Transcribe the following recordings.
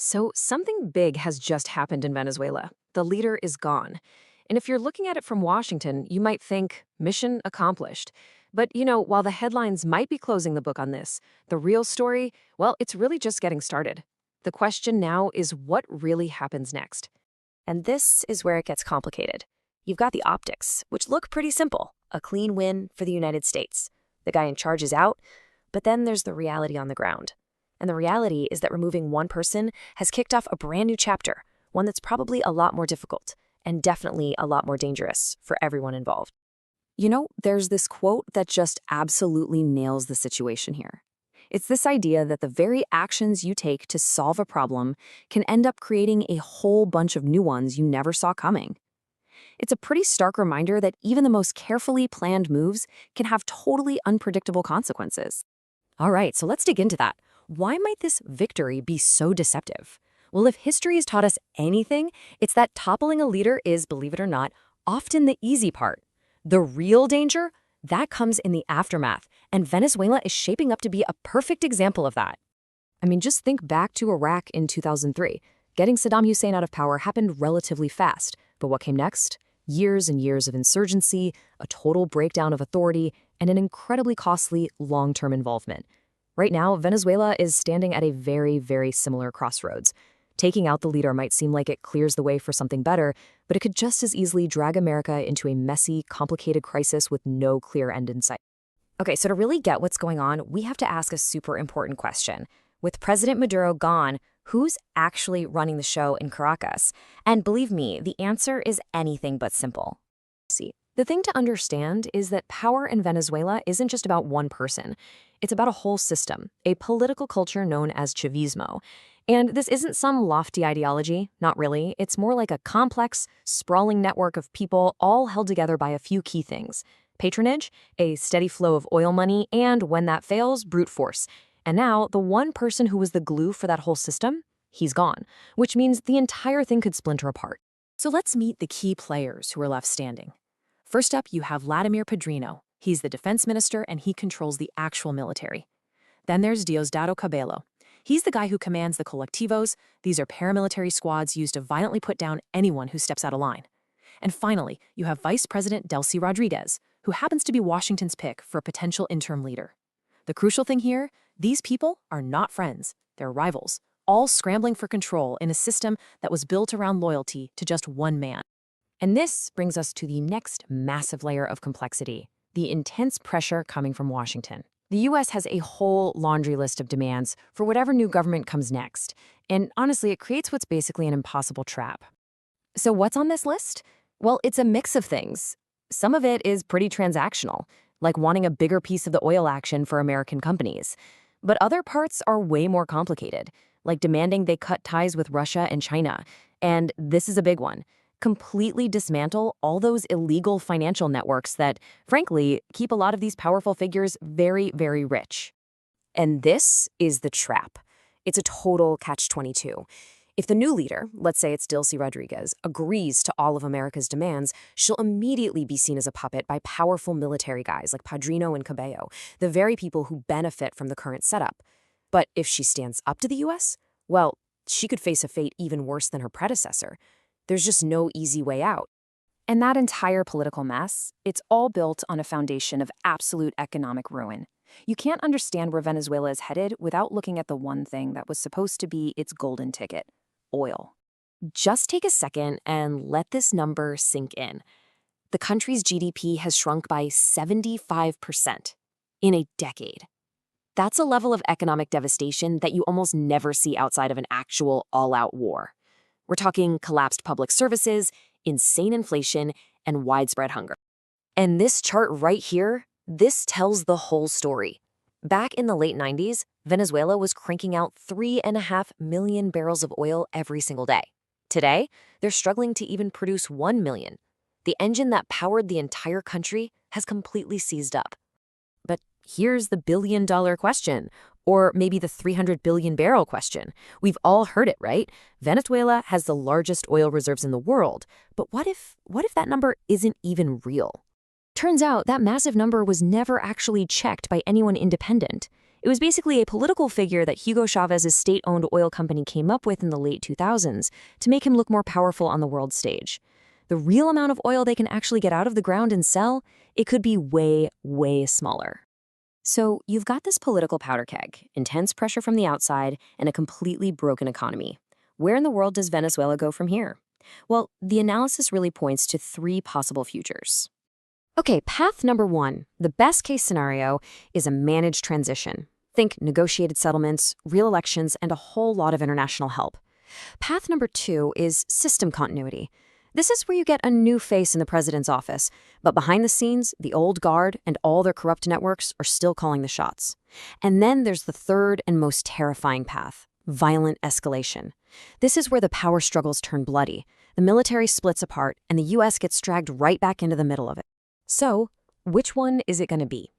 So, something big has just happened in Venezuela. The leader is gone. And if you're looking at it from Washington, you might think, mission accomplished. But, while the headlines might be closing the book on this, the real story, well, it's really just getting started. The question now is what really happens next? And this is where it gets complicated. You've got the optics, which look pretty simple, a clean win for the United States. The guy in charge is out, but then there's the reality on the ground. And the reality is that removing one person has kicked off a brand new chapter, one that's probably a lot more difficult and definitely a lot more dangerous for everyone involved. There's this quote that just absolutely nails the situation here. It's this idea that the very actions you take to solve a problem can end up creating a whole bunch of new ones you never saw coming. It's a pretty stark reminder that even the most carefully planned moves can have totally unpredictable consequences. All right, so let's dig into that. Why might this victory be so deceptive? Well, if history has taught us anything, it's that toppling a leader is, believe it or not, often the easy part. The real danger, that comes in the aftermath, and Venezuela is shaping up to be a perfect example of that. Just think back to Iraq in 2003. Getting Saddam Hussein out of power happened relatively fast, but what came next? Years and years of insurgency, a total breakdown of authority, and an incredibly costly long-term involvement. Right now, Venezuela is standing at a very, very similar crossroads. Taking out the leader might seem like it clears the way for something better, but it could just as easily drag America into a messy, complicated crisis with no clear end in sight. Okay, so to really get what's going on, we have to ask a super important question. With President Maduro gone, who's actually running the show in Caracas? And believe me, the answer is anything but simple. See, the thing to understand is that power in Venezuela isn't just about one person. It's about a whole system, a political culture known as Chavismo. And this isn't some lofty ideology, not really. It's more like a complex, sprawling network of people all held together by a few key things. Patronage, a steady flow of oil money, and when that fails, brute force. And now, the one person who was the glue for that whole system, he's gone, which means the entire thing could splinter apart. So let's meet the key players who are left standing. First up, you have Vladimir Padrino. He's the defense minister and he controls the actual military. Then there's Diosdado Cabello. He's the guy who commands the colectivos. These are paramilitary squads used to violently put down anyone who steps out of line. And finally, you have Vice President Delcy Rodriguez, who happens to be Washington's pick for a potential interim leader. The crucial thing here, these people are not friends, they're rivals, all scrambling for control in a system that was built around loyalty to just one man. And this brings us to the next massive layer of complexity, the intense pressure coming from Washington. The U.S. has a whole laundry list of demands for whatever new government comes next, and honestly, it creates what's basically an impossible trap. So what's on this list? Well, it's a mix of things. Some of it is pretty transactional, like wanting a bigger piece of the oil action for American companies. But other parts are way more complicated, like demanding they cut ties with Russia and China. And this is a big one. Completely dismantle all those illegal financial networks that, frankly, keep a lot of these powerful figures very, very rich. And this is the trap. It's a total catch-22. If the new leader, let's say it's Delcy Rodriguez, agrees to all of America's demands, she'll immediately be seen as a puppet by powerful military guys like Padrino and Cabello, the very people who benefit from the current setup. But if she stands up to the U.S., well, she could face a fate even worse than her predecessor. There's just no easy way out. And that entire political mess, it's all built on a foundation of absolute economic ruin. You can't understand where Venezuela is headed without looking at the one thing that was supposed to be its golden ticket: oil. Just take a second and let this number sink in. The country's GDP has shrunk by 75% in a decade. That's a level of economic devastation that you almost never see outside of an actual all-out war. We're talking collapsed public services, insane inflation, and widespread hunger. And this chart right here, this tells the whole story. Back in the late 90s, Venezuela was cranking out 3.5 million barrels of oil every single day. Today, they're struggling to even produce 1 million. The engine that powered the entire country has completely seized up. But here's the billion-dollar question, or maybe the 300 billion barrel question. We've all heard it, right? Venezuela has the largest oil reserves in the world, but what if that number isn't even real? Turns out that massive number was never actually checked by anyone independent. It was basically a political figure that Hugo Chavez's state-owned oil company came up with in the late 2000s to make him look more powerful on the world stage. The real amount of oil they can actually get out of the ground and sell, it could be way, way smaller. So you've got this political powder keg, intense pressure from the outside, and a completely broken economy. Where in the world does Venezuela go from here? Well, the analysis really points to three possible futures. Okay, path number one, the best case scenario, is a managed transition. Think negotiated settlements, real elections, and a whole lot of international help. Path number two is system continuity. This is where you get a new face in the president's office, but behind the scenes, the old guard and all their corrupt networks are still calling the shots. And then there's the third and most terrifying path, violent escalation. This is where the power struggles turn bloody, the military splits apart, and the U.S. gets dragged right back into the middle of it. So, which one is it going to be?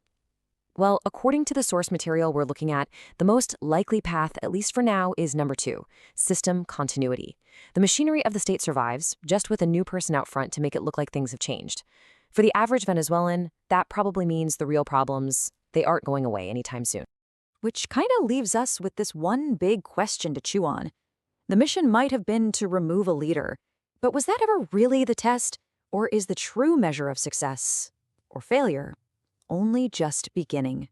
Well, according to the source material we're looking at, the most likely path, at least for now, is number two, system continuity. The machinery of the state survives, just with a new person out front to make it look like things have changed. For the average Venezuelan, that probably means the real problems, they aren't going away anytime soon. Which kind of leaves us with this one big question to chew on. The mission might have been to remove a leader, but was that ever really the test? Or is the true measure of success, or failure, only just beginning?